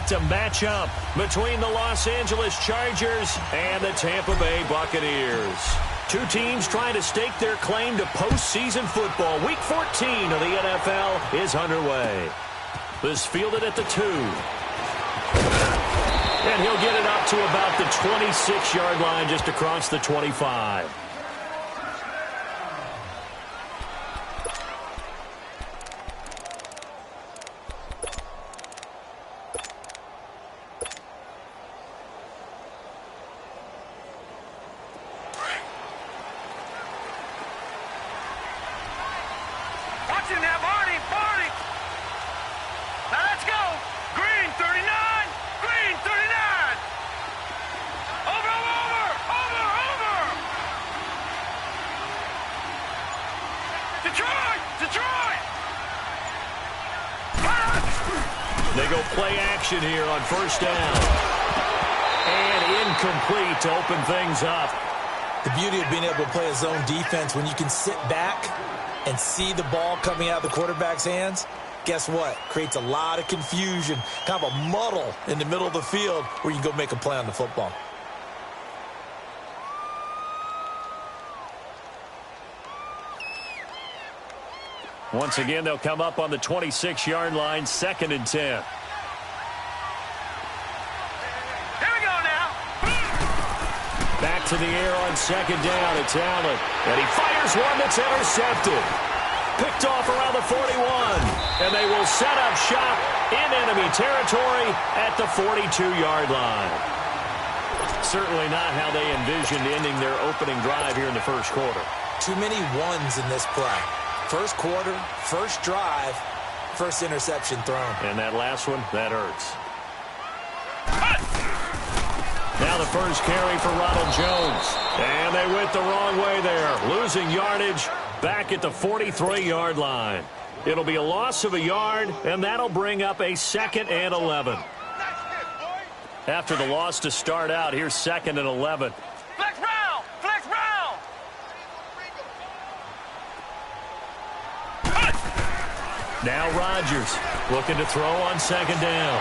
to match up between the Los Angeles Chargers and the Tampa Bay Buccaneers. Two teams trying to stake their claim to postseason football. Week 14 of the NFL is underway. This fielded at the 2. And he'll get it up to about the 26-yard line, just across the 25. They go play action here on first down. And incomplete to open things up. The beauty of being able to play a zone defense, when you can sit back and see the ball coming out of the quarterback's hands, guess what? Creates a lot of confusion, kind of a muddle in the middle of the field where you can go make a play on the football. Once again, they'll come up on the 26-yard line, 2nd and 10. Here we go now. Back to the air on 2nd down. It's Allen. And he fires one that's intercepted. Picked off around the 41. And they will set up shop in enemy territory at the 42-yard line. Certainly not how they envisioned ending their opening drive here in the first quarter. Too many ones in this play. First quarter, first drive, first interception thrown. And that last one, that hurts. Now the first carry for Ronald Jones. And they went the wrong way there. Losing yardage back at the 43-yard line. It'll be a loss of a yard, and that'll bring up a 2nd and 11. After the loss to start out, here's 2nd and 11. Flex round! Flex round! Now Rodgers looking to throw on 2nd down.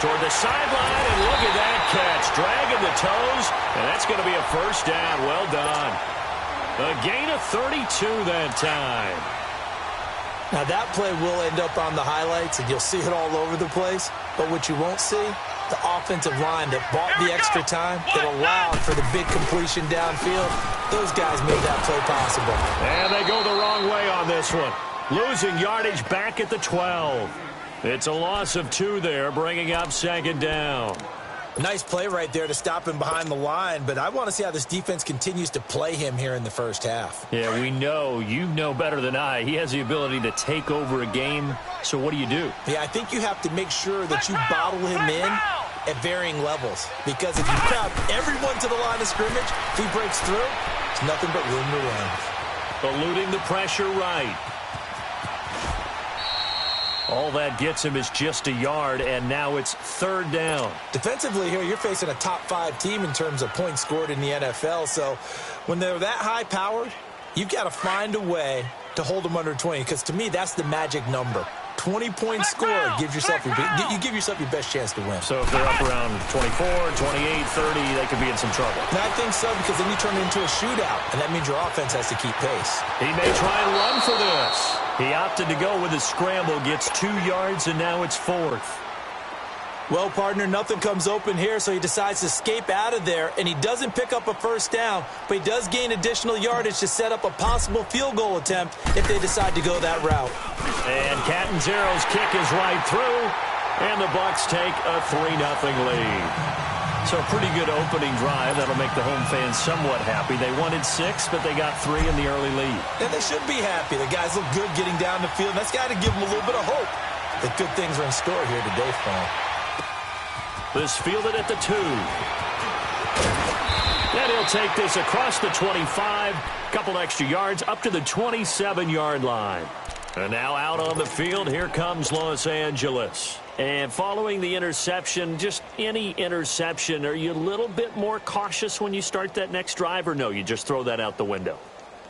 Toward the sideline, and look at that catch. Dragging the toes, and that's going to be a first down. Well done. A gain of 32 that time. Now that play will end up on the highlights, and you'll see it all over the place. But what you won't see, the offensive line that bought the extra time, that allowed for the big completion downfield, those guys made that play possible. And they go the wrong way on this one. Losing yardage back at the 12. It's a loss of 2 there, bringing up 2nd down. Nice play right there to stop him behind the line, but I want to see how this defense continues to play him here in the first half. Yeah, we know. You know better than I. He has the ability to take over a game, so what do you do? Yeah, I think you have to make sure that you bottle him in at varying levels, because if you crowd everyone to the line of scrimmage, if he breaks through, it's nothing but room to run. Eluding the pressure right. All that gets him is just a yard, and now it's 3rd down. Defensively here, you're facing a top 5 team in terms of points scored in the NFL. So when they're that high-powered, you've got to find a way to hold them under 20, because to me, that's the magic number. 20 points scored gives yourself you give yourself your best chance to win. So if they're up around 24, 28, 30, they could be in some trouble. And I think so, because then you turn it into a shootout, and that means your offense has to keep pace. He may try and run for this. He opted to go with a scramble, gets 2 yards, and now it's 4th. Well, partner, nothing comes open here, so he decides to escape out of there, and he doesn't pick up a first down, but he does gain additional yardage to set up a possible field goal attempt if they decide to go that route. And Catanzaro's kick is right through, and the Bucs take a 3-0 lead. So a pretty good opening drive. That'll make the home fans somewhat happy. They wanted 6, but they got 3 in the early lead. And they should be happy. The guys look good getting down the field. That's got to give them a little bit of hope that good things are in store here today for them. This fielded at the 2. And he'll take this across the 25. Couple extra yards up to the 27-yard line. And now out on the field, here comes Los Angeles. And following the interception, just any interception, are you a little bit more cautious when you start that next drive, or no, you just throw that out the window?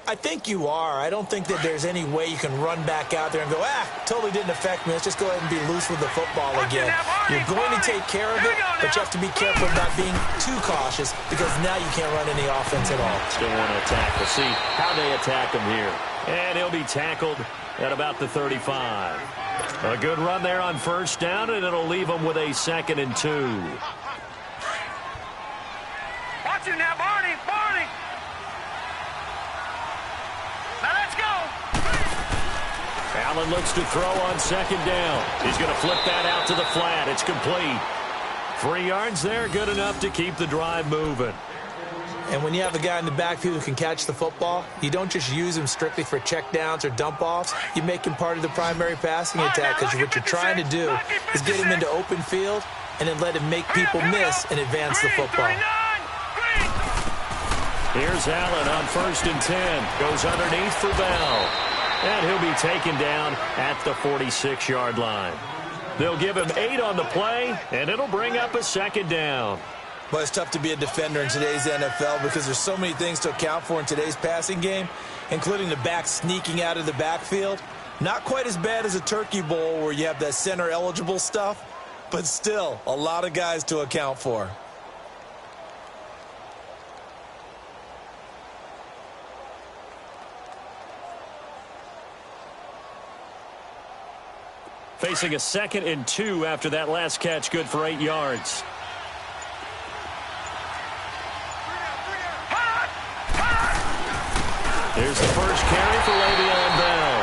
I think you are. I don't think that there's any way you can run back out there and go, totally didn't affect me. Let's just go ahead and be loose with the football again. You're going to take care of it, but you have to be careful about being too cautious because now you can't run any offense at all. Still want to attack. We'll see how they attack him here. And he'll be tackled at about the 35. A good run there on first down, and it'll leave him with a 2nd and 2. Watch it now, Barney. Now let's go. Allen looks to throw on 2nd down. He's going to flip that out to the flat. It's complete. 3 yards there, good enough to keep the drive moving. And when you have a guy in the backfield who can catch the football, you don't just use him strictly for checkdowns or dump-offs. You make him part of the primary passing attack because what you're trying to do is get him into open field and then let him make people miss and advance the football. Here's Allen on 1st and 10. Goes underneath for Bell. And he'll be taken down at the 46-yard line. They'll give him 8 on the play, and it'll bring up a 2nd down. Well, it's tough to be a defender in today's NFL because there's so many things to account for in today's passing game, including the back sneaking out of the backfield. Not quite as bad as a turkey bowl where you have that center-eligible stuff, but still a lot of guys to account for. Facing a 2nd and 2 after that last catch, good for 8 yards. Here's the first carry for Le'Veon Bell.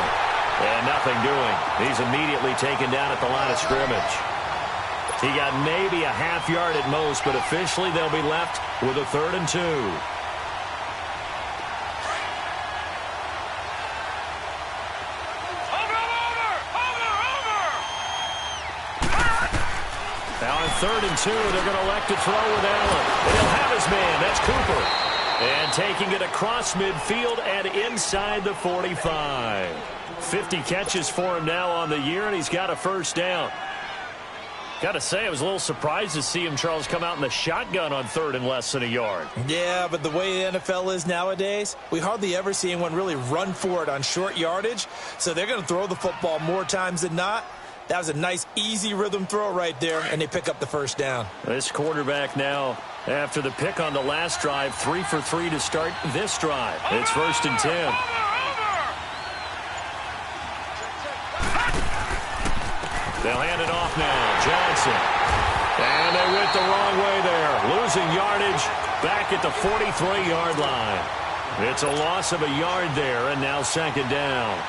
And nothing doing. He's immediately taken down at the line of scrimmage. He got maybe a half yard at most, but officially they'll be left with a 3rd and 2. Now on 3rd and 2, they're going to elect to throw with Allen. And he'll have his man. That's Cooper. And taking it across midfield and inside the 45. 50 catches for him now on the year, and he's got a 1st down. Got to say, I was a little surprised to see him, Charles, come out in the shotgun on 3rd and less than a yard. Yeah, but the way the NFL is nowadays, we hardly ever see anyone really run for it on short yardage. So they're going to throw the football more times than not. That was a nice, easy rhythm throw right there, and they pick up the 1st down. This quarterback now, after the pick on the last drive, 3 for 3 to start this drive. It's 1st and 10. They'll hand it off now. Johnson. And they went the wrong way there. Losing yardage back at the 43-yard line. It's a loss of a yard there, and now 2nd down.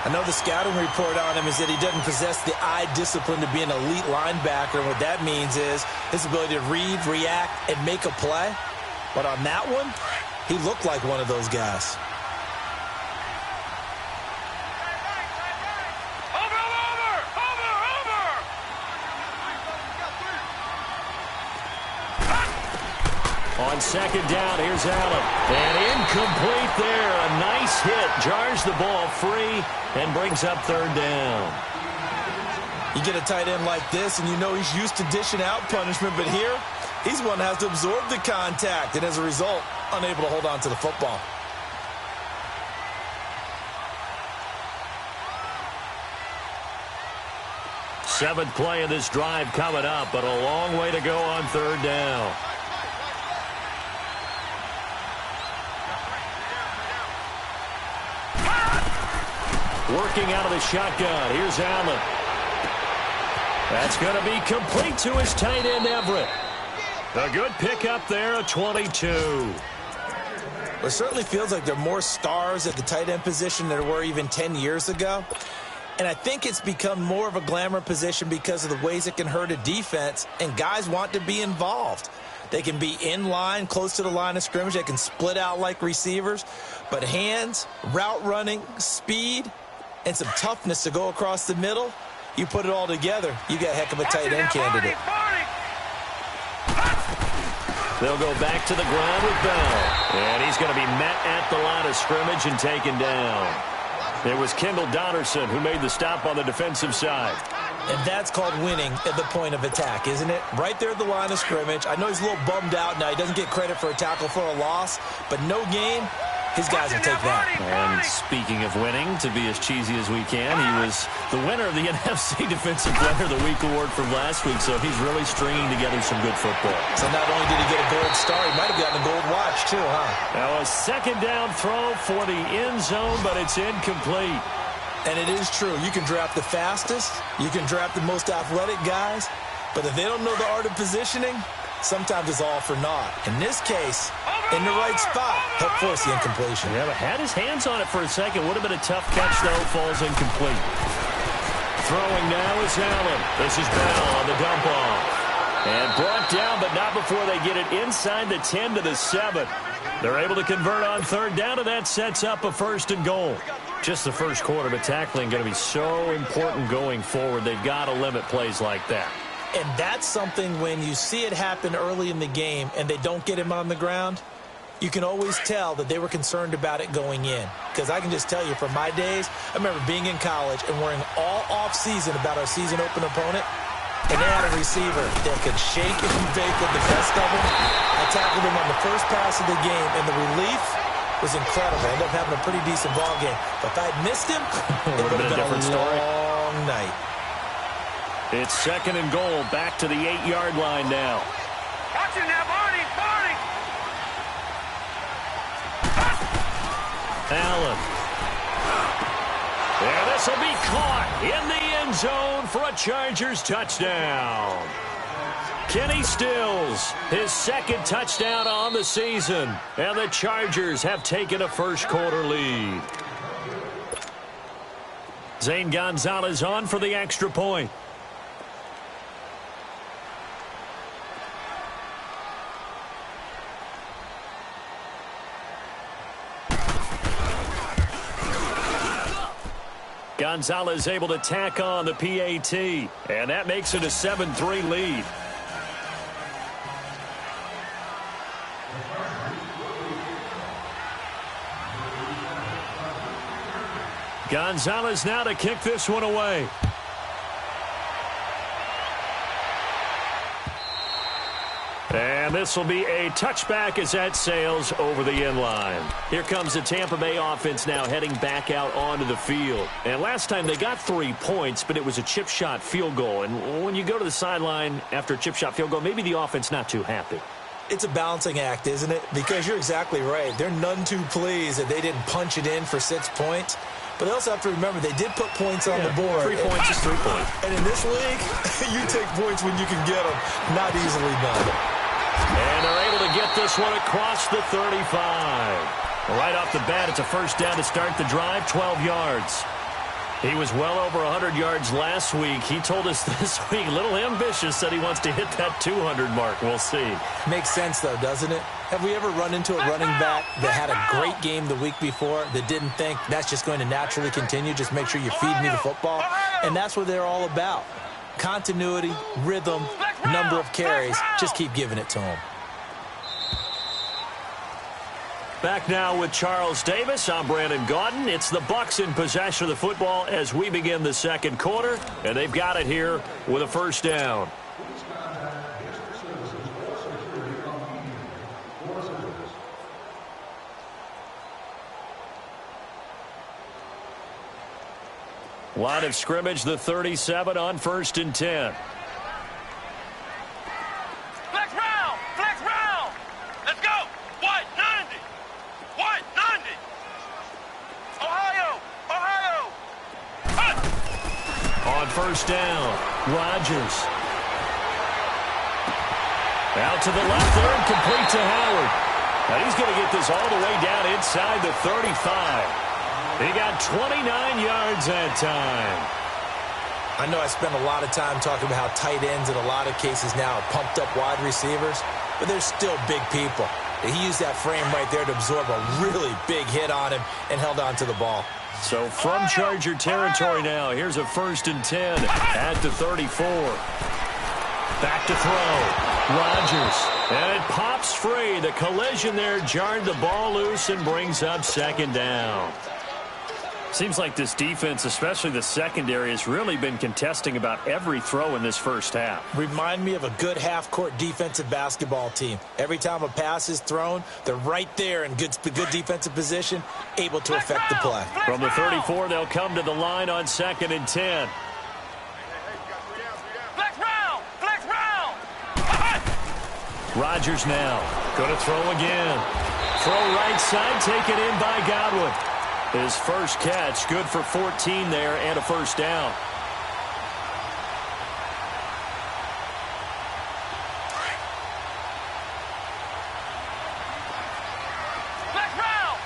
I know the scouting report on him is that he doesn't possess the eye discipline to be an elite linebacker. And what that means is his ability to read, react, and make a play. But on that one, he looked like one of those guys. On 2nd down, here's Allen. And incomplete there. A nice hit. Jars the ball free and brings up 3rd down. You get a tight end like this, and you know he's used to dishing out punishment. But here, he's one that has to absorb the contact. And as a result, unable to hold on to the football. Seventh play of this drive coming up, but a long way to go on 3rd down. Working out of the shotgun. Here's Allen. That's going to be complete to his tight end, Everett. A good pickup there, a 22. It certainly feels like there are more stars at the tight end position than there were even 10 years ago. And I think it's become more of a glamour position because of the ways it can hurt a defense, and guys want to be involved. They can be in line, close to the line of scrimmage. They can split out like receivers. But hands, route running, speed, and some toughness to go across the middle, you put it all together, you got a heck of a tight end candidate. They'll go back to the ground with Bell. And he's going to be met at the line of scrimmage and taken down. It was Kendall Donnerson who made the stop on the defensive side. And that's called winning at the point of attack, isn't it? Right there at the line of scrimmage. I know he's a little bummed out now. He doesn't get credit for a tackle for a loss, but no game, his guys will take that. And speaking of winning, to be as cheesy as we can, he was the winner of the NFC Defensive Player of the Week award from last week, so he's really stringing together some good football. So not only did he get a gold star, he might have gotten a gold watch too, huh? Now a second down throw for the end zone, but it's incomplete. And it is true. You can draft the fastest, you can draft the most athletic guys, but if they don't know the art of positioning, sometimes it's all for naught. In this case, in the right spot, helped force the incompletion. Yeah, but had his hands on it for a second. Would have been a tough catch, though. Falls incomplete. Throwing now is Allen. This is Bell on the dump off. And brought down, but not before they get it inside the 10 to the 7. They're able to convert on third down, and that sets up a 1st and goal. Just the first quarter, but tackling going to be so important going forward. They've got to limit plays like that. And that's something when you see it happen early in the game and they don't get him on the ground, you can always tell that they were concerned about it going in. Because I can just tell you from my days, I remember being in college and worrying all off-season about our season open opponent, and they had a receiver that could shake and bake with the best of them. I tackled him on the first pass of the game, and the relief was incredible. I ended up having a pretty decent ball game. But if I had missed him, it would have been a different long night. It's 2nd and goal, back to the 8-yard line now. Watch it now, Barney! Allen. And this will be caught in the end zone for a Chargers touchdown. Kenny Stills, his 2nd touchdown on the season. And the Chargers have taken a first-quarter lead. Zane Gonzalez on for the extra point. Gonzalez able to tack on the PAT, and that makes it a 7-3 lead. Gonzalez now to kick this one away. And this will be a touchback as that sails over the end line. Here comes the Tampa Bay offense now heading back out onto the field. And last time they got 3 points, but it was a chip shot field goal. And when you go to the sideline after a chip shot field goal, maybe the offense not too happy. It's a balancing act, isn't it? Because you're exactly right. They're none too pleased that they didn't punch it in for 6 points. But they also have to remember they did put points on the board. 3 points is 3 points. And in this league, you take points when you can get them. Not easily done. And they're able to get this one across the 35. Right off the bat, it's a first down to start the drive, 12 yards. He was well over 100 yards last week. He told us this week, a little ambitious, said he wants to hit that 200 mark. We'll see. Makes sense, though, doesn't it? Have we ever run into a running back that had a great game the week before that didn't think that's just going to naturally continue? Just make sure you feed me the football. And that's what they're all about. Continuity, rhythm, number of carries. Just keep giving it to them. Back now with Charles Davis. I'm Brandon Gaudin. It's the Bucs in possession of the football as we begin the second quarter, and they've got it here with a first down. Line of scrimmage, the 37 on 1st and 10. Flex round! Flex round! Let's go! White 90! White 90! Ohio! Ohio! Hut! On first down, Rodgers. Out to the left there and complete to Howard. Now he's going to get this all the way down inside the 35. He got 29 yards that time. I know I spend a lot of time talking about how tight ends in a lot of cases now are pumped up wide receivers, but they're still big people. He used that frame right there to absorb a really big hit on him and held on to the ball. So from Charger territory now, here's a 1st and 10 at the 34. Back to throw. Rodgers. And it pops free. The collision there jarred the ball loose and brings up 2nd down. Seems like this defense, especially the secondary, has really been contesting about every throw in this first half. Remind me of a good half-court defensive basketball team. Every time a pass is thrown, they're right there in good defensive position, able to affect the play. From the 34, they'll come to the line on 2nd and 10. Flex round! Rodgers now. Going to throw again. Throw right side, taken in by Godwin. His first catch, good for 14 there and a first down. Flex round!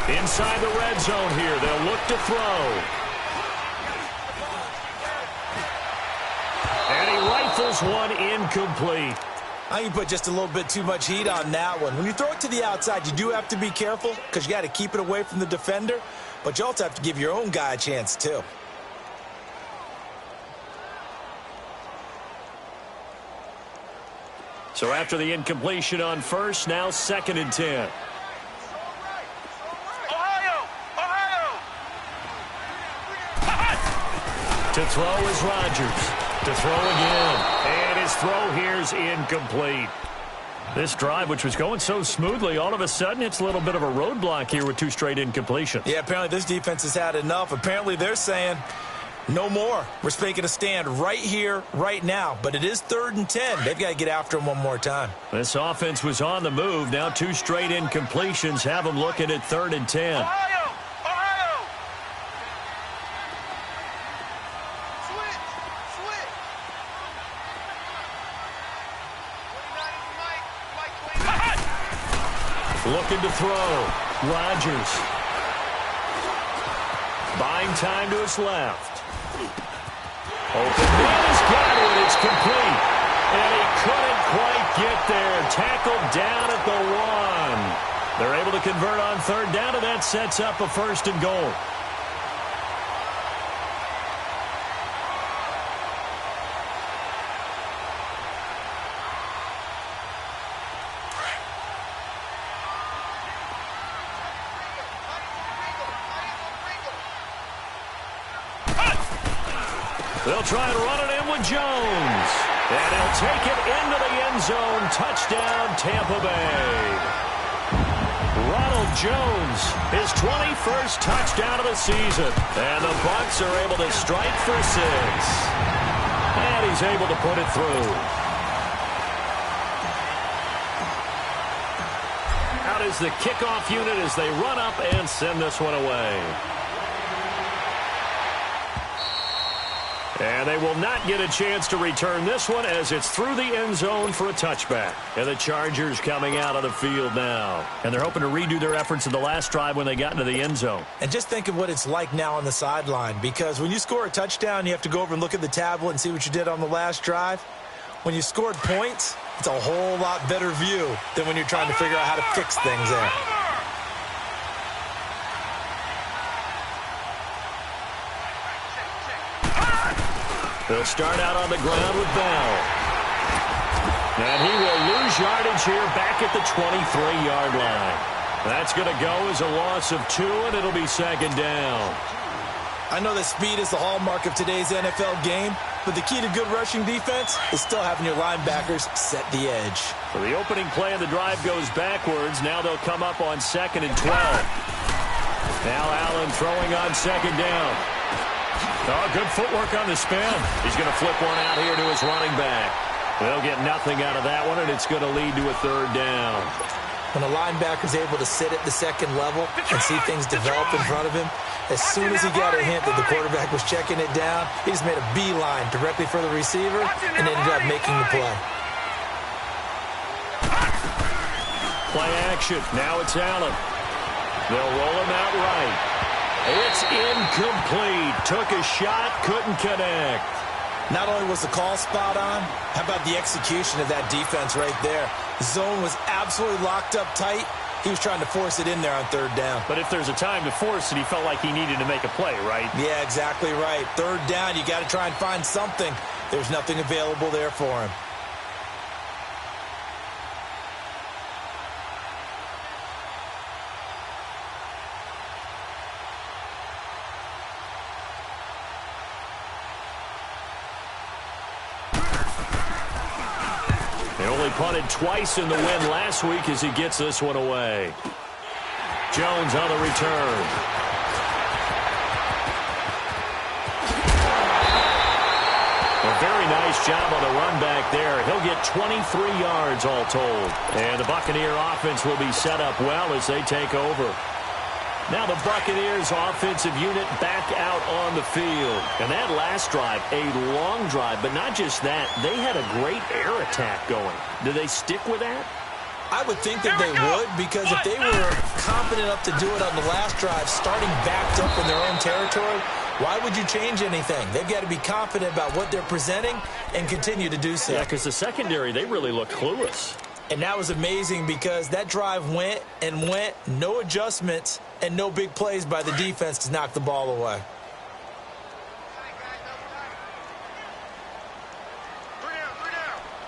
Inside the red zone here, they'll look to throw. And he rifles one incomplete. I think you put just a little bit too much heat on that one. When you throw it to the outside, you do have to be careful because you got to keep it away from the defender, but you also have to give your own guy a chance too. So after the incompletion on first, now 2nd and 10. To throw is Rodgers. To throw again. And his throw here's incomplete. This drive, which was going so smoothly, all of a sudden it's a little bit of a roadblock here with 2 straight incompletions. Yeah, apparently this defense has had enough. Apparently they're saying, no more. We're making a stand right here, right now. But it is 3rd and 10. They've got to get after him one more time. This offense was on the move. Now 2 straight incompletions have them looking at 3rd and 10. Looking to throw. Rodgers. Buying time to his left. Open man is Godwin. It's complete. And he couldn't quite get there. Tackled down at the 1. They're able to convert on 3rd down, and that sets up a 1st and goal. They'll try and run it in with Jones. And he'll take it into the end zone. Touchdown, Tampa Bay. Ronald Jones, his 21st touchdown of the season. And the Bucs are able to strike for 6. And he's able to put it through. Out is the kickoff unit as they run up and send this one away. And they will not get a chance to return this one as it's through the end zone for a touchback. And the Chargers coming out of the field now. And they're hoping to redo their efforts in the last drive when they got into the end zone. And just think of what it's like now on the sideline, because when you score a touchdown, you have to go over and look at the tablet and see what you did on the last drive. When you scored points, it's a whole lot better view than when you're trying to figure out how to fix things there. They'll start out on the ground with Bell. And he will lose yardage here back at the 23-yard line. That's going to go as a loss of 2, and it'll be 2nd down. I know that speed is the hallmark of today's NFL game, but the key to good rushing defense is still having your linebackers set the edge. So the opening play of the drive goes backwards. Now they'll come up on 2nd and 12. Now Allen throwing on 2nd down. Oh, good footwork on the spin. He's going to flip one out here to his running back. They'll get nothing out of that one, and it's going to lead to a 3rd down. When a linebacker's able to sit at the 2nd level and see things develop in front of him, as soon as he got a hint that the quarterback was checking it down, he just made a beeline directly for the receiver and ended up making the play. Play action. Now it's Allen. They'll roll him out right. It's incomplete. Took a shot, couldn't connect. Not only was the call spot on, how about the execution of that defense right there? The zone was absolutely locked up tight, He was trying to force it in there on third down. But if there's a time to force it, he felt like he needed to make a play, right? Yeah, exactly right. Third down, you got to try and find something. There's nothing available there for him. They only punted twice in the win last week as he gets this one away. Jones on the return. A very nice job on the run back there. He'll get 23 yards all told. And the Buccaneer offense will be set up well as they take over. Now the Buccaneers offensive unit back out on the field. And that last drive, a long drive, but not just that. They had a great air attack going. Do they stick with that? I would think that they would, because if they were confident enough to do it on the last drive, starting backed up in their own territory, why would you change anything? They've got to be confident about what they're presenting and continue to do so. Yeah, because the secondary, they really look clueless. And that was amazing because that drive went and went, no adjustments, and no big plays by the defense to knock the ball away.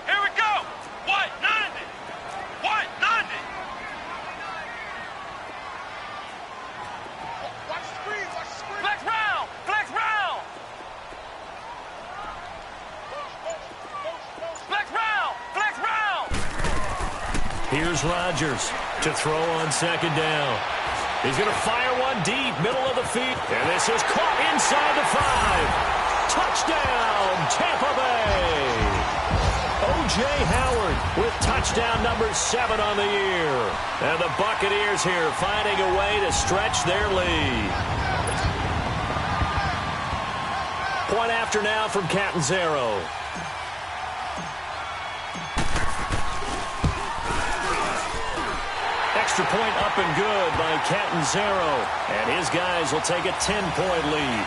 Here we go. What? 90. What? 90. Watch the screen. Watch the screen. Flex round. Flex round. Flex round. Flex round. Here's Rodgers to throw on second down. He's going to fire one deep, middle of the field. And this is caught inside the 5. Touchdown, Tampa Bay. O.J. Howard with touchdown number 7 on the year. And the Buccaneers here finding a way to stretch their lead. Point after now from Catanzaro. Extra point up and good by Catanzaro. And his guys will take a 10-point lead.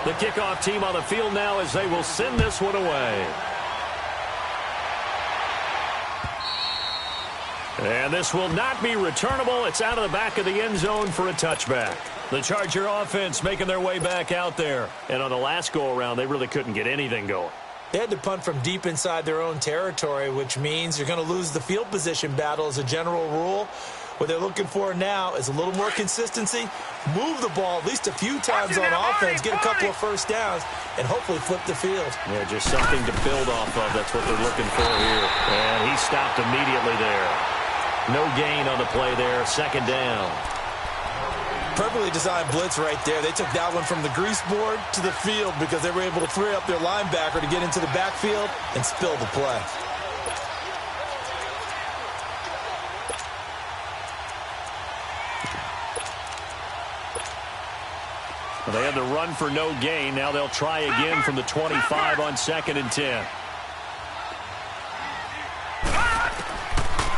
The kickoff team on the field now as they will send this one away. And this will not be returnable. It's out of the back of the end zone for a touchback. The Charger offense making their way back out there. And on the last go-around, they really couldn't get anything going. They had to punt from deep inside their own territory, which means you're going to lose the field position battle as a general rule. What they're looking for now is a little more consistency, move the ball at least a few times on offense, get a couple of first downs, and hopefully flip the field. Yeah, just something to build off of. That's what they're looking for here. And he stopped immediately there. No gain on the play there. Second down. Perfectly designed blitz right there. They took that one from the grease board to the field because they were able to free up their linebacker to get into the backfield and spill the play. Well, they had the run for no gain. Now they'll try again from the 25 on 2nd and 10.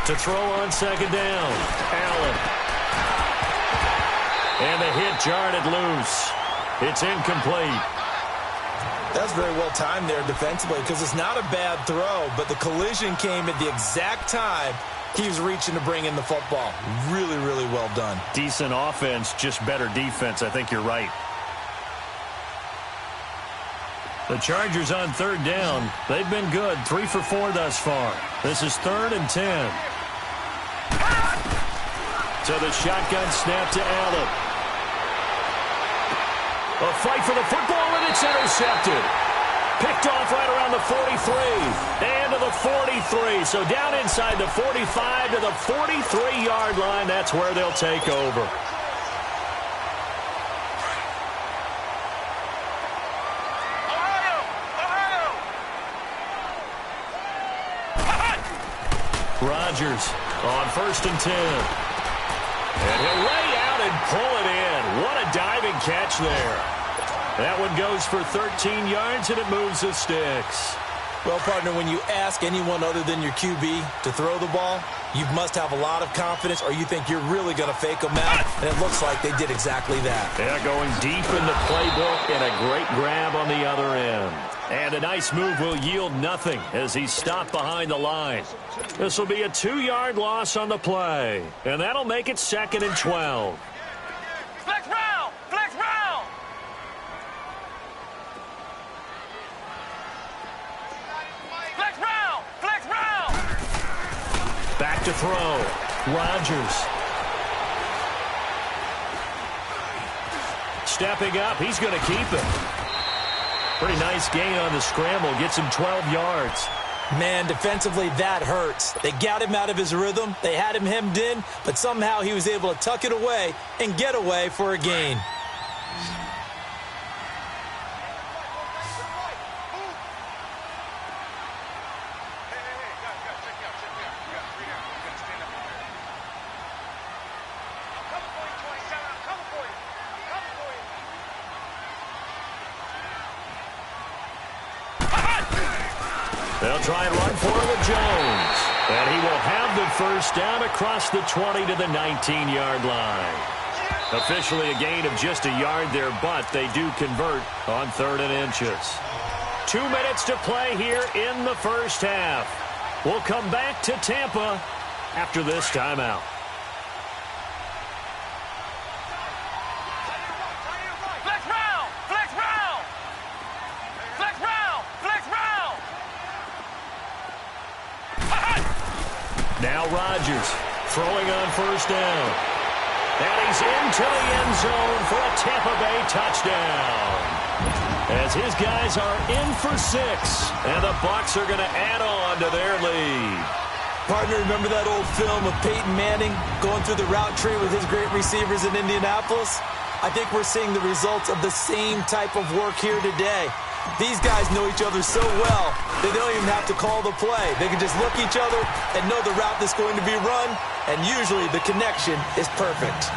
To throw on second down. Allen. And the hit jarred it loose. It's incomplete. That's very well timed there defensively because it's not a bad throw, but the collision came at the exact time he was reaching to bring in the football. Really, really well done. Decent offense, just better defense. I think you're right. The Chargers on third down. They've been good. 3 for 4 thus far. This is 3rd and 10. So the shotgun snap to Allen. A fight for the football, and it's intercepted. Picked off right around the 43. And to the 43. So down inside the 45 to the 43-yard line. That's where they'll take over. Rodgers on 1st and 10. And he'll lay out and pull it in. What a diving catch there. That one goes for 13 yards, and it moves the sticks. Well, partner, when you ask anyone other than your QB to throw the ball, You must have a lot of confidence, or you think you're really going to fake them out, and it looks like they did exactly that. Yeah, going deep in the playbook, and a great grab on the other end. And a nice move will yield nothing as he's stopped behind the line. This will be a 2-yard loss on the play, and that'll make it 2nd and 12. Flex round! Flex round! Flex round! Flex round! Back to throw. Rodgers. Stepping up. He's going to keep it. Pretty nice gain on the scramble. Gets him 12 yards. Man, defensively, that hurts. They got him out of his rhythm. They had him hemmed in, but somehow he was able to tuck it away and get away for a gain. They'll try and run for it with Jones. And he will have the first down across the 20 to the 19-yard line. Officially a gain of just a yard there, but they do convert on 3rd and inches. 2 minutes to play here in the first half. We'll come back to Tampa after this timeout. Now Rodgers throwing on first down. And he's into the end zone for a Tampa Bay touchdown. As his guys are in for 6. And the Bucs are going to add on to their lead. Partner, remember that old film of Peyton Manning going through the route tree with his great receivers in Indianapolis? I think we're seeing the results of the same type of work here today. These guys know each other so well that they don't even have to call the play. They can just look each other and know the route that's going to be run, and usually the connection is perfect.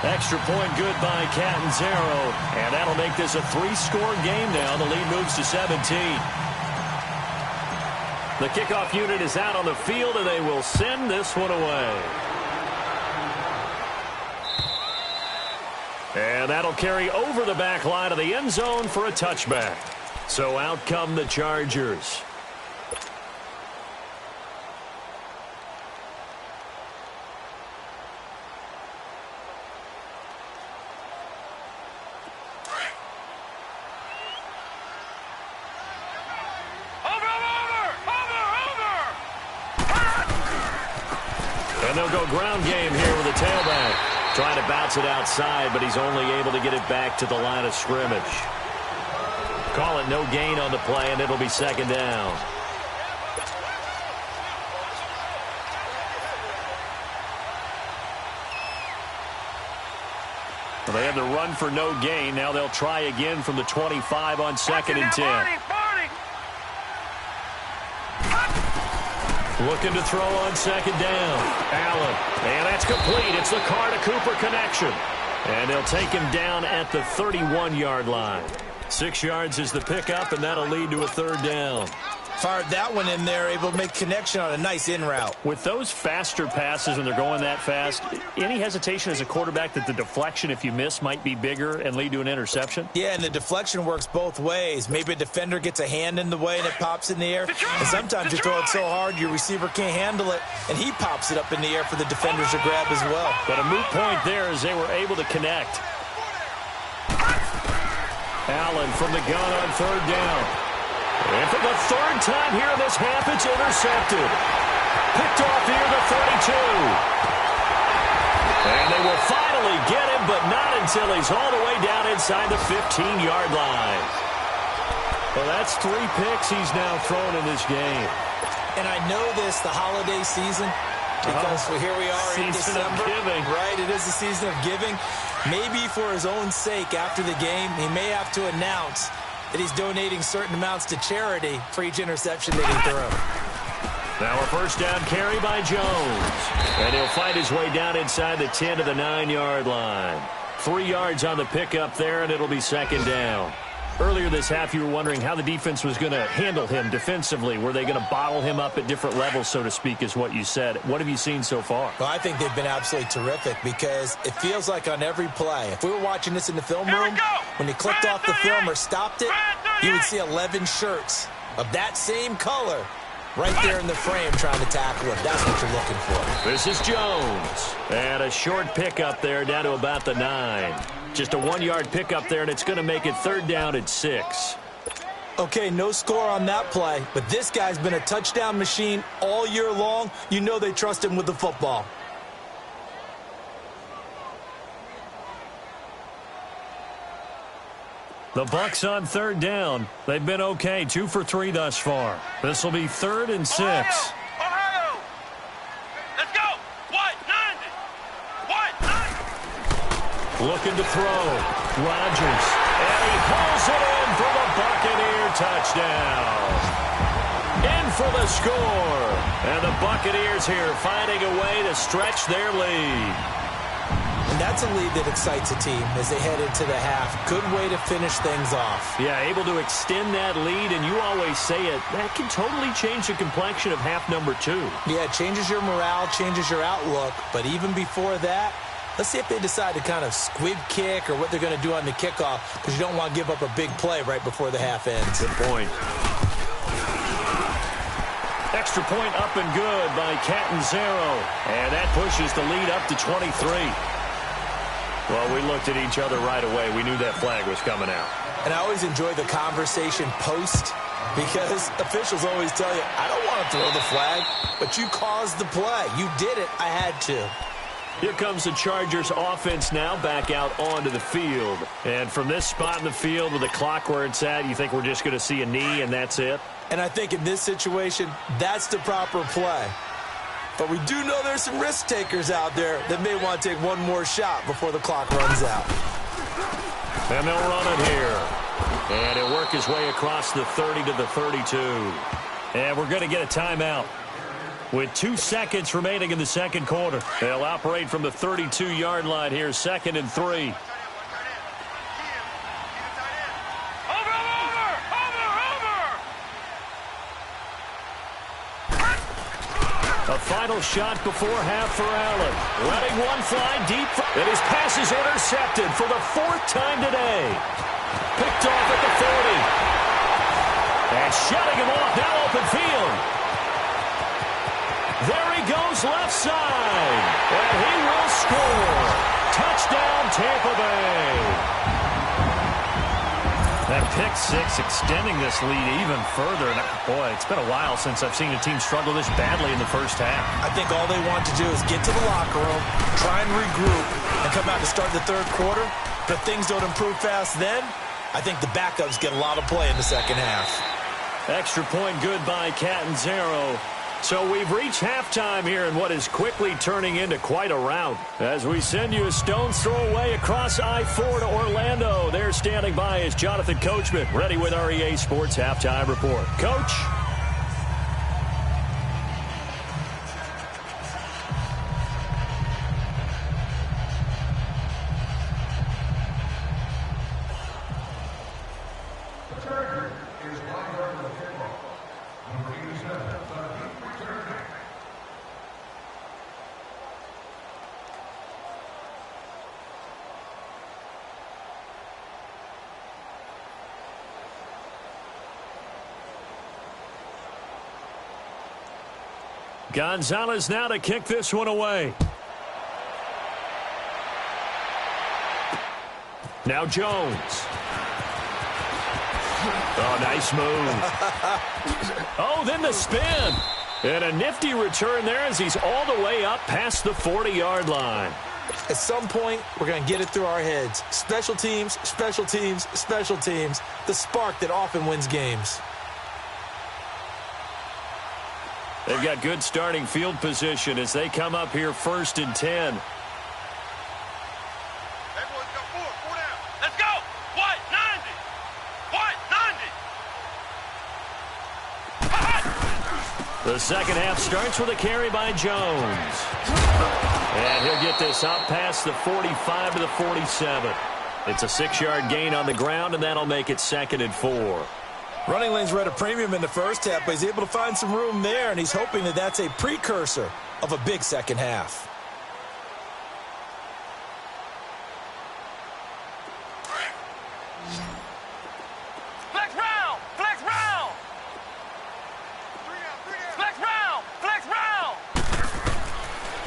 Extra point good by Catanzaro, and that'll make this a 3-score game now. The lead moves to 17. The kickoff unit is out on the field, and they will send this one away. And that'll carry over the back line of the end zone for a touchback. So out come the Chargers. And they'll go ground game here with a tailback. Trying to bounce it outside, but he's only able to get it back to the line of scrimmage. Call it no gain on the play, and it'll be 2nd down. Well, they had the run for no gain. Now they'll try again from the 25 on 2nd and 10. Looking to throw on 2nd down. Allen. And that's complete. It's the Carr-to-Cooper connection. And they'll take him down at the 31-yard line. 6 yards is the pickup, and that'll lead to a 3rd down. Fired that one in there, able to make connection on a nice in route. With those faster passes when they're going that fast, any hesitation as a quarterback that the deflection, if you miss, might be bigger and lead to an interception? Yeah, and the deflection works both ways. Maybe a defender gets a hand in the way and it pops in the air. And sometimes you throw it so hard your receiver can't handle it, and he pops it up in the air for the defenders to grab as well. But a moot point there as they were able to connect. Allen from the gun on 3rd down. And for the 3rd time here in this half, it's intercepted. Picked off here, the 32. And they will finally get him, but not until he's all the way down inside the 15-yard line. Well, that's 3 picks he's now thrown in this game. And I know this, the holiday season, because here we are in December. Giving. Right, it is the season of giving. Maybe for his own sake after the game, he may have to announce that he's donating certain amounts to charity for each interception that he throws. Now a first down carry by Jones. And he'll fight his way down inside the 10 to the 9-yard line. 3 yards on the pickup there, and it'll be 2nd down. Earlier this half, you were wondering how the defense was going to handle him defensively. Were they going to bottle him up at different levels, so to speak, is what you said. What have you seen so far? Well, I think they've been absolutely terrific because it feels like on every play, if we were watching this in the film room, when you clicked off the film or stopped it, you would see 11 shirts of that same color right there in the frame trying to tackle him. That's what you're looking for. This is Jones. And a short pickup there down to about the 9. Just a 1-yard pickup there, and it's going to make it 3rd down at 6. Okay, no score on that play, but this guy's been a touchdown machine all year long. You know they trust him with the football. The Bucs on 3rd down. They've been okay, 2 for 3 thus far. This will be 3rd and 6. Ohio! Let's go! What? 90! What? 90! Looking to throw. Rodgers. And he pulls it in for the Buccaneer touchdown. In for the score. And the Buccaneers here finding a way to stretch their lead. And that's a lead that excites a team as they head into the half. Good way to finish things off. Yeah, able to extend that lead, and you always say it, that can totally change the complexion of half number 2. Yeah, it changes your morale, changes your outlook. But even before that, let's see if they decide to kind of squib kick or what they're going to do on the kickoff, because you don't want to give up a big play right before the half ends. Good point. Extra point up and good by Catanzaro. And that pushes the lead up to 23. Well, we looked at each other right away. We knew that flag was coming out. And I always enjoy the conversation post because officials always tell you, I don't want to throw the flag, but you caused the play. You did it. I had to. Here comes the Chargers offense now back out onto the field. And from this spot in the field with the clock where it's at, you think we're just going to see a knee and that's it? And I think in this situation, that's the proper play. But we do know there's some risk takers out there that may want to take one more shot before the clock runs out. And they'll run it here. And he'll work his way across the 30 to the 32. And we're going to get a timeout. With 2 seconds remaining in the second quarter. They'll operate from the 32-yard line here, 2nd and 3. A final shot before half for Allen. Letting one fly deep. And his pass is intercepted for the 4th time today. Picked off at the 40. And shutting him off. Now open field. There he goes left side. And he will score. Touchdown Tampa Bay. That pick 6 extending this lead even further. And boy, it's been a while since I've seen a team struggle this badly in the first half. I think all they want to do is get to the locker room, try and regroup, and come out to start the 3rd quarter. But if things don't improve fast then, I think the backups get a lot of play in the second half. Extra point good by Catanzaro. So we've reached halftime here in what is quickly turning into quite a rout. As we send you a stone's throw away across I-4 to Orlando. There standing by is Jonathan Coachman, ready with our EA Sports Halftime Report. Coach? Gonzalez now to kick this one away. Now Jones. Oh, nice move. Oh, then the spin. And a nifty return there as he's all the way up past the 40-yard line. At some point, we're going to get it through our heads. Special teams, special teams, special teams. The spark that often wins games. They've got good starting field position as they come up here 1st and 10. Everyone's got 4 down. Let's go. What? 90. What? 90. The second half starts with a carry by Jones. And he'll get this up past the 45 to the 47. It's a 6-yard gain on the ground, and that'll make it 2nd and 4. Running lanes were at a premium in the first half, but he's able to find some room there, and he's hoping that that's a precursor of a big second half. Flex round! Flex round! Flex round! Flex round!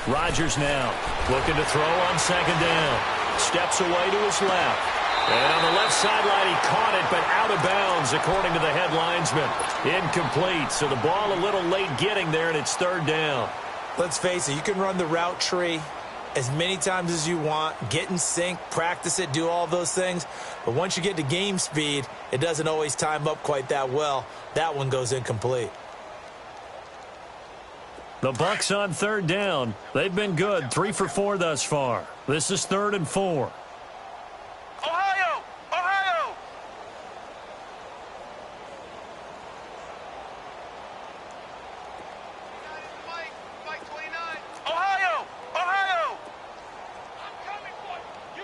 Rodgers now looking to throw on 2nd down. Steps away to his left. And on the left sideline, he caught it, but out of bounds, according to the head linesman. Incomplete, so the ball a little late getting there, and it's 3rd down. Let's face it, you can run the route tree as many times as you want, get in sync, practice it, do all those things. But once you get to game speed, it doesn't always time up quite that well. That one goes incomplete. The Bucs on 3rd down. They've been good, 3 for 4 thus far. This is 3rd and 4. Ohio! Ohio! Ohio! Ohio! I'm coming for you.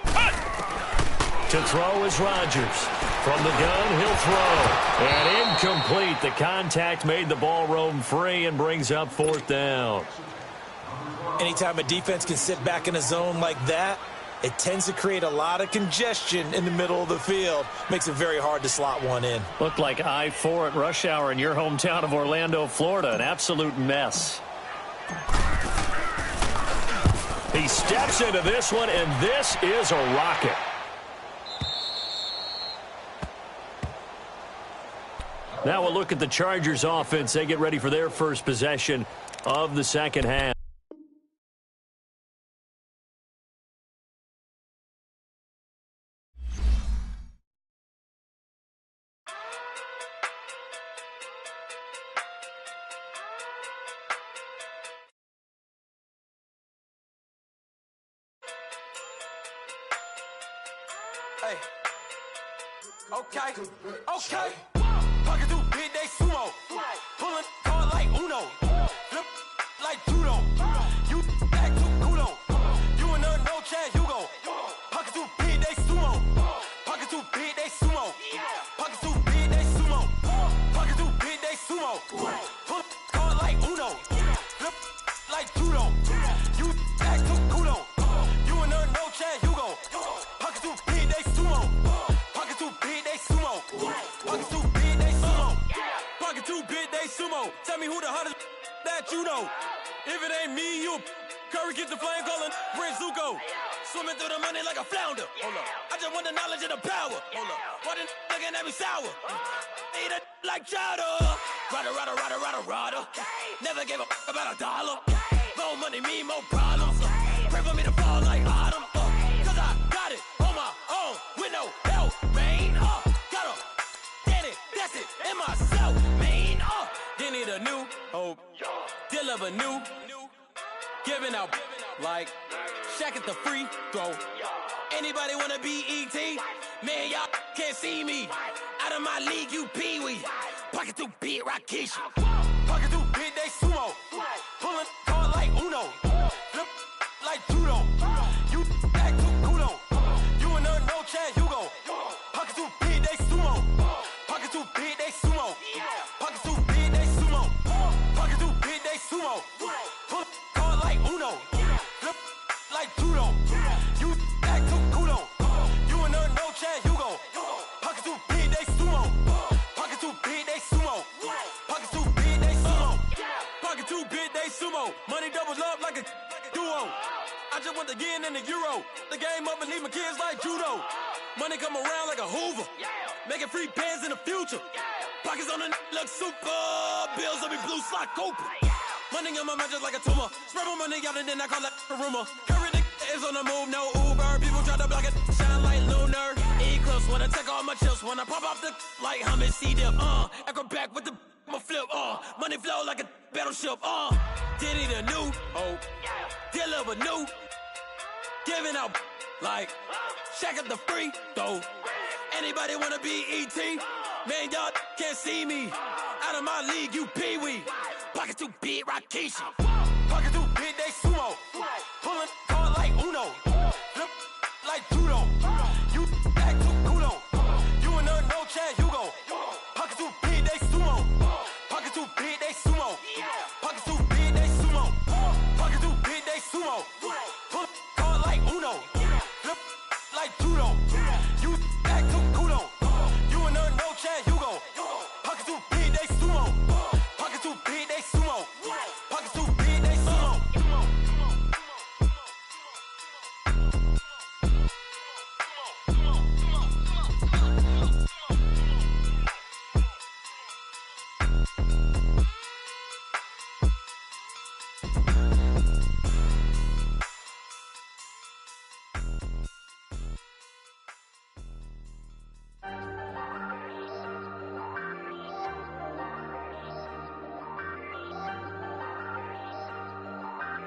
To throw is Rodgers. From the gun, he'll throw. And incomplete. The contact made the ball roam free and brings up 4th down. Anytime a defense can sit back in a zone like that, it tends to create a lot of congestion in the middle of the field. Makes it very hard to slot one in. Looked like I-4 at rush hour in your hometown of Orlando, Florida. An absolute mess. He steps into this one, and this is a rocket. Now we'll look at the Chargers offense. They get ready for their first possession of the second half. Hey. Okay. Okay. Pocket through big day sumo. Pulling card like Uno. Flip like judo. You back to kudo. You and her no Chad Hugo. Pocket through big day sumo. Pocket through big day sumo. Pocket through big day sumo. Pocket through big day sumo. Pull card like Uno. Flip like judo. You back to kudo. You and her no Chad Hugo. Pocket through big day sumo. Pocket through big day sumo. Pocket through big day sumo. Pocket through big day sumo. Tell me who the hottest that you know. If it ain't me, you Curry get the flame calling Prince Zuko. Swimming through the money like a flounder. Hold up. I just want the knowledge and the power. Hold up. Why the looking at me sour? Eat it like chowder. Rada. Never gave a about a dollar. More money mean more problems. Pray for me to fall like autumn. Cause I got it on my own with no help, man. Got a daddy, that's it, in myself, man. They need a new hope. Deal of a new. Giving out like Shaq at the free throw. Anybody wanna be E.T.? Man, y'all can't see me. Out of my league, you pee-wee. Pocket through beat Rakishi. Pocket through big day sumo. Pulling card like Uno. Flip like judo. You back to kudo. You and her no Chad Hugo. Pocket through big day sumo. Pocket through big day sumo. Pocket through big day sumo. Pocket through big day sumo. Pull card like Uno. Flip like judo. You back to kudo. You and her no Chad Hugo. Pocket through big day sumo. Pocket through big day sumo. Pocket through big day sumo. Pocket through big day sumo. Money doubles up like a duo. I just want the yen and the euro. The game up and leave my kids like judo. Money come around like a Hoover. Making free bands in the future. Pockets on the look super. Bills on me blue slot Cooper. Money on my mind just like a tumor. Spread my money out and then I call that a rumor. Curry is on the move, no Uber. People try to block it, shine like lunar. Eclipse wanna take all my chips. Wanna pop off the like hummus, see them. Echo back with the I'ma flip. Money flow like a battleship. Diddy the new hope. Deal of a new. Giving out like Shaq at the free throw. Anybody wanna be E.T.? Man, y'all can't see me. Out of my league, you pee-wee. Pocket too big, Rakishi. Pocket too big, they sumo. Pulling card like Uno. Flip like judo. You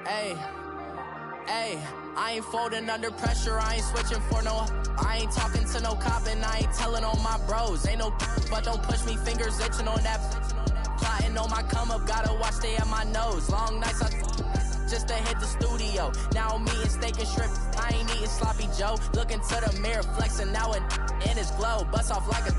Ayy, I ain't folding under pressure, I ain't switching for no. I ain't talking to no cop and I ain't telling on my bros. Ain't no but don't push me, fingers itching on that. Plotting on my come up, gotta watch stay at my nose. Long nights just to hit the studio. Now I'm eating steak and shrimp, I ain't eating sloppy Joe. Looking to the mirror, flexing now and in his glow. Bust off like a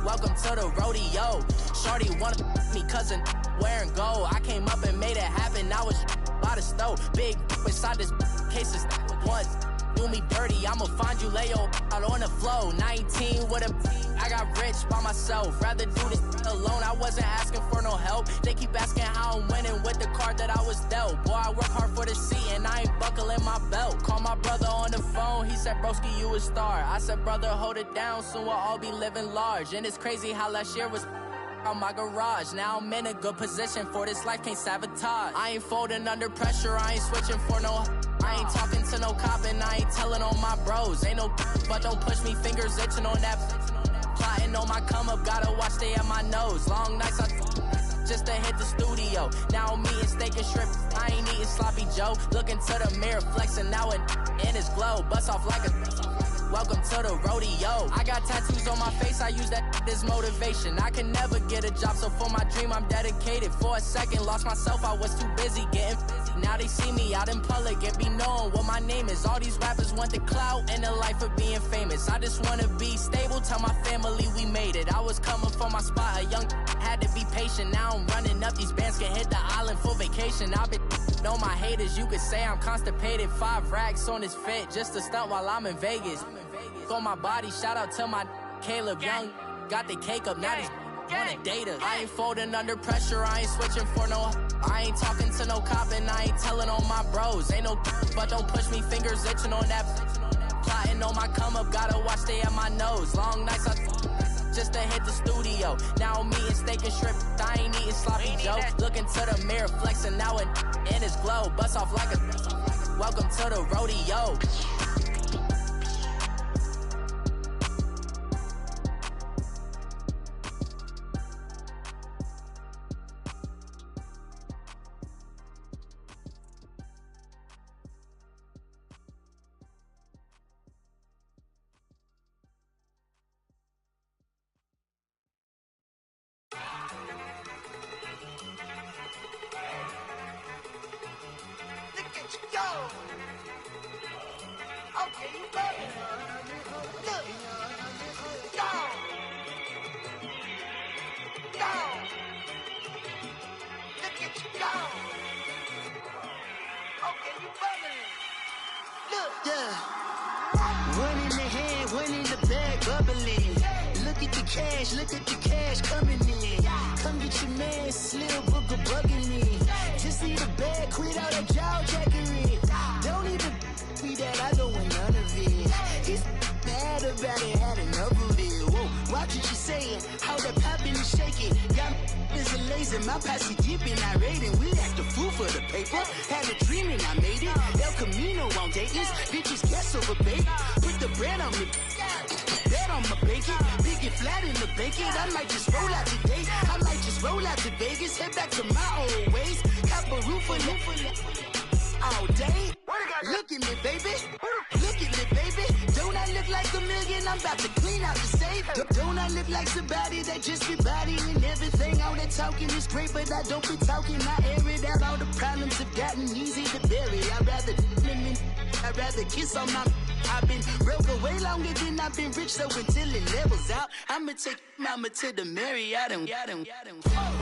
welcome to the rodeo. Shorty wanna me cousin wearing gold. I came up and made it happen, now it's by the stove. Big inside this cases once do me dirty, I'ma find you lay out on the floor. 19 with a I got rich by myself, rather do this alone. I wasn't asking for no help, they keep asking how I'm winning with the card that I was dealt. Boy, I work hard for the seat and I ain't buckling my belt. Call my brother on the phone, he said broski you a star. I said brother hold it down, soon we'll all be living large. And it's crazy how last year was on my garage. Now I'm in a good position for this life, can't sabotage. I ain't folding under pressure, I ain't switching for no. I ain't talking to no cop and I ain't telling on my bros. Ain't no but don't push me, fingers itching on that. Plotting on my come up, gotta watch stay at my nose. Long nights just to hit the studio. Now I'm eating steak and shrimp, I ain't eating sloppy Joe. Looking to the mirror, flexing now and in his glow. Bust off like a welcome to the rodeo. I got tattoos on my face, I use that as motivation. I can never get a job, so for my dream I'm dedicated. For a second, lost myself, I was too busy getting busy. Now they see me out in public and be knowing what my name is. All these rappers want the clout and the life of being famous. I just wanna be stable, tell my family we made it. I was coming from my spot, a young had to be patient. Now I'm running up, these bands can hit the island for vacation. I've been on my haters, you could say I'm constipated. 5 racks on his fit, just to stunt while I'm in Vegas. On my body, shout out to my Caleb Young. Got the cake up, now these wanna date us. I ain't folding under pressure, I ain't switching for no. I ain't talking to no cop and I ain't telling on my bros. Ain't no but don't push me, fingers itching on that. Plotting on my come up, gotta watch stay at my nose. Long nights just to hit the studio. Now I'm eating steak and shrimp, I ain't eating sloppy Joe. Looking to the mirror, flexing now and in his glow. Bust off like a welcome to the rodeo. Look at the cash coming in. Come get your man, Slim Booker bugging me. Just need a bag, quit all that jaw jackery. Don't even be that, I don't want none of it. He's mad about it, had enough of it. Whoa, watch what you saying, how that poppin' and shaking. Got is a lazy, my posse dipping, I raiding. We act the fool for the paper. Had a dream and I made it. El Camino on Dayton's, bitches guess over bait. Put the bread on me. Bet on my bacon, big and flat in the bacon. I might just roll out today. I might just roll out to Vegas, head back to my old ways. Have a roof for all day. Look at me, baby. Look at me, baby. Don't I look like a million? I'm about to clean out the safe. Don't I look like somebody that just be bodying everything? All that talking is great, but I don't be talking. I air it out. All the problems have gotten easy to bury. I'd rather kiss on my. I've been broke way longer than I've been rich, so until it levels out, I'ma take mama to the Marriott and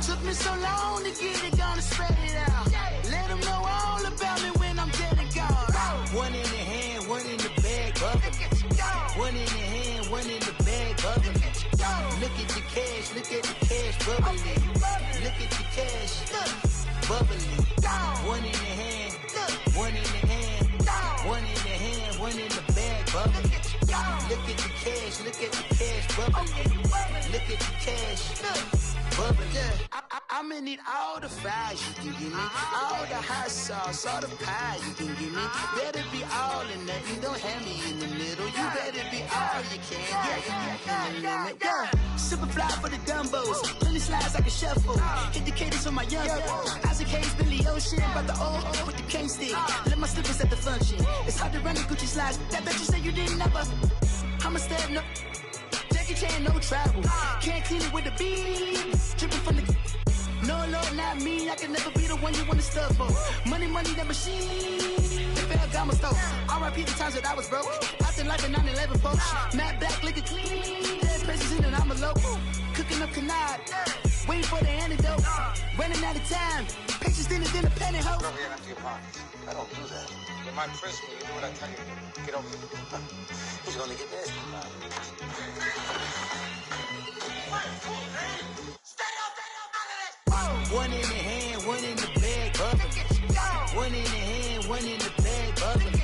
took me so long to get it, gonna spread it out. Let them know all about me when I'm dead and gone. One in the hand, one in the bag, bubbling. One in the hand, one in the bag, bubbling. Look at the cash, bubbling. Look at the cash, bubbling. One in the hand, one in the hand, one in the hand, one in the bag, bubbling. Look at the cash, bubbling. Look at the cash, bubbling. I'ma need all the fries you can give me, all the hot sauce, all the pie you can give me. Better be all or nothing, don't have me in the middle. You better be all you can, yeah. super fly for the Dumbos. Plenty slides like a shuffle. Hit the cadence on my young. Isaac Hayes, Billy Ocean, about the old with the cane stick. Let my slippers at the function. It's hard to run the Gucci slides. That bet you say you didn't never. I'm a step no. Jackie Chan, no travel. Can't clean it with the beat. Dripping from the. No, Lord, not me. I can never be the one you want to stuff for. Money, that machine. The fair gamma store. R.I.P. the times that I was broke. Out the life of 9/11 folks. Matte black, liquor clean. Dead presents in and I'm a local. Cooking up canard. Waiting for the antidote. Running out of time. Patience thinner than a penny hoe. Don't get empty your pockets. I don't do that. You might press me. You do what I tell you. Get over here. Who's gonna get this? One in the hand, one in the bag, bubbling. One in the hand, one in the bag, bubbling.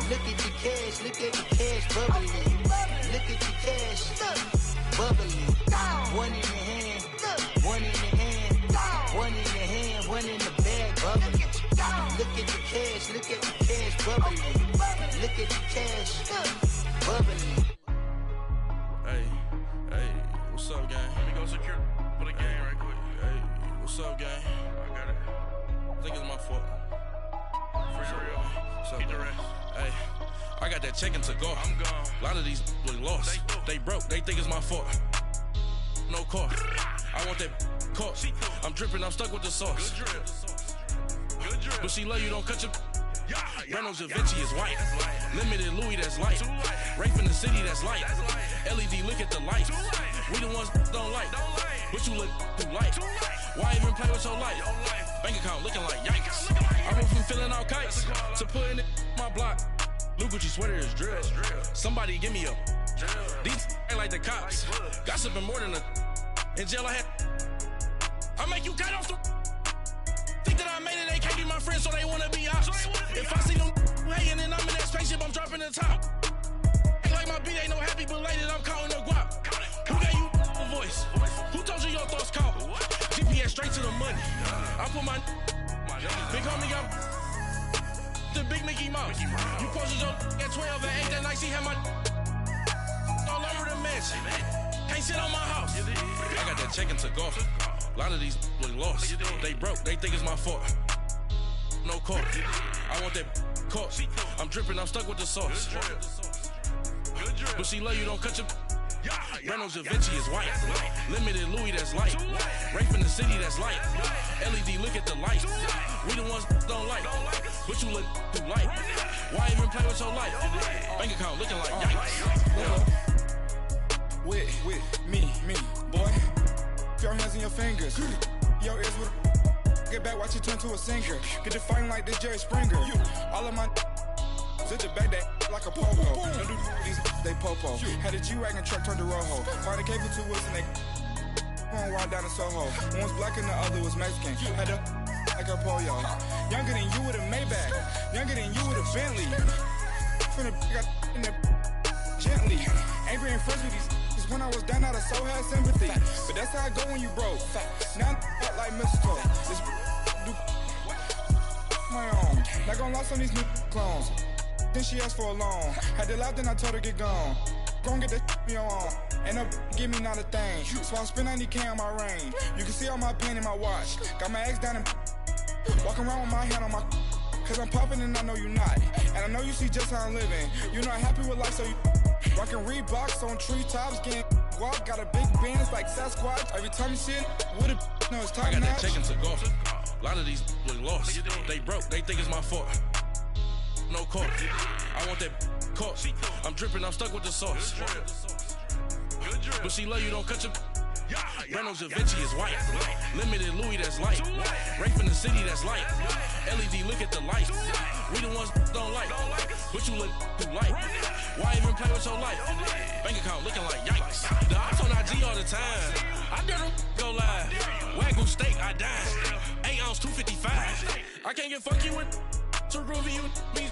Look at the cash, bubbling. Look at the cash, bubbling. One in the hand, one in the hand, one in the hand, one in the bag, bubbling. Look at the cash, bubbling. Look at the cash, bubbling. Hey, what's up, gang? Let me go secure for the game right quick. Hey, what's up, gang? I got it. I think it's my fault. For real. What's up, man? Hey, I got that chicken to go. I'm gone. A lot of these was lost. They broke. They think it's my fault. No car. I want that car. I'm dripping. I'm stuck with the sauce. Good drip. But she love you. Don't cut your. Reynolds Da Vinci is white. Limited Louis, that's light. Rape in the city, that's light. LED, look at the lights. We the ones don't like. But you look too light. Why even play with your life? Bank account looking like yikes. I went from filling out kites to putting it in my block. Blue Gucci sweater is drill. Somebody give me a. These ain't like the cops. Gossiping more than a. In jail I had. I make you cut off the. Think that I made it, they can't be my friends, so they wanna be ops. If I see them hating and I'm in that spaceship, I'm dropping the top. Ain't like my beat ain't no happy belated, I'm counting the guap. Who gave you a voice? Who told you your thoughts count? GPS straight to the money. I put my big homie got the big Mickey Mouse. You posted your at 12 and 8 that night, she had my all over the mansion. Can't sit on my house. I got that chicken to go. A lot of these was lost. They broke. They think it's my fault. No car. I want that car. I'm dripping. I'm stuck with the sauce. But she love you. Don't cut your. Reynolds Da Vinci is white. Limited Louis, that's light. Rape in the city, that's light. LED, look at the lights. We the ones don't like. But you look too light. Why even play with your life? Bank account looking like yikes. With me, boy. Your hands in your fingers. Your ears with a. Get back, watch you turn to a singer. Get to fighting like this Jerry Springer. All of my. Zit the back that like a popo. Don't do these, they popo. Had a G-Wagon truck turned to Rojo. Find a cable to us and they. Going wild down in Soho. One was black and the other was Mexican. Had a. Like a polio. Younger than you with a Maybach. Younger than you with a Bentley. From the. Got in the. Gently. Angry and friends with these. When I was down out, I so had sympathy. But that's how I go when you broke. Now I'm like mistletoe. This do my own. Not gonna lost on these new clones. Then she asked for a loan. Had to laugh, then I told her get gone. Gon' get that me on. Ain't no give me not a thing. So I spend 90K on my range. You can see all my pain in my watch. Got my ex down and walking around with my hand on my. Cause I'm popping and I know you not. And I know you see just how I'm living. You're not happy with life, so you. Rockin' Reeboks on treetops, getting guap, got a big band, it's like Sasquatch. Every time you see it, with a no, it's top notch. I got that chicken to go. A lot of these was lost. They broke. They think it's my fault. No car. I want that car. I'm dripping. I'm stuck with the sauce. But she love you. Don't cut your. Reynolds Da Vinci is white. Limited Louis, that's light. Rape in the city, that's light. LED, look at the lights. We the ones don't like. But you look too light. Why even play with your life? Bank account looking like yikes. The ops on IG all the time. I dare them go live. Wagyu steak, I dine. 8 ounce, 255. I can't get funky with too groovy you me.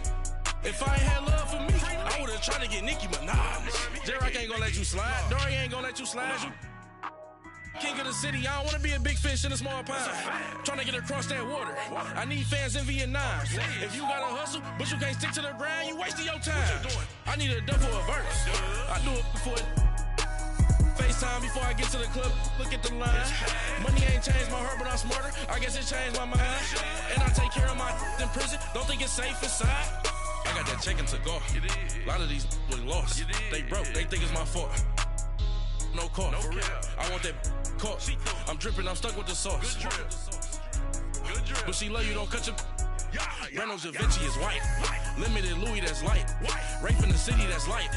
If I ain't had love for me, I would've tried to get Nicki Minaj. Derek ain't gonna let you slide. Dory ain't gonna let you slide. You king of the city, I don't wanna be a big fish in a small pond. Trying to get across that water. I need fans in Vietnam. If you gotta hustle, but you can't stick to the grind, you wasting your time. I need a double a verse. I do it for face FaceTime before I get to the club. Look at the line. Money ain't changed my heart, but I'm smarter. I guess it changed my mind. And I take care of my in prison. Don't think it's safe inside. I got that check and to go. A lot of these look lost. They broke. They think it's my fault. No call. For real. I want that caught. I'm dripping. I'm stuck with the sauce. Good drip. But she love you. Don't cut your. Reynolds Da Vinci is white. Limited Louis, that's light. Rape in the city, that's light.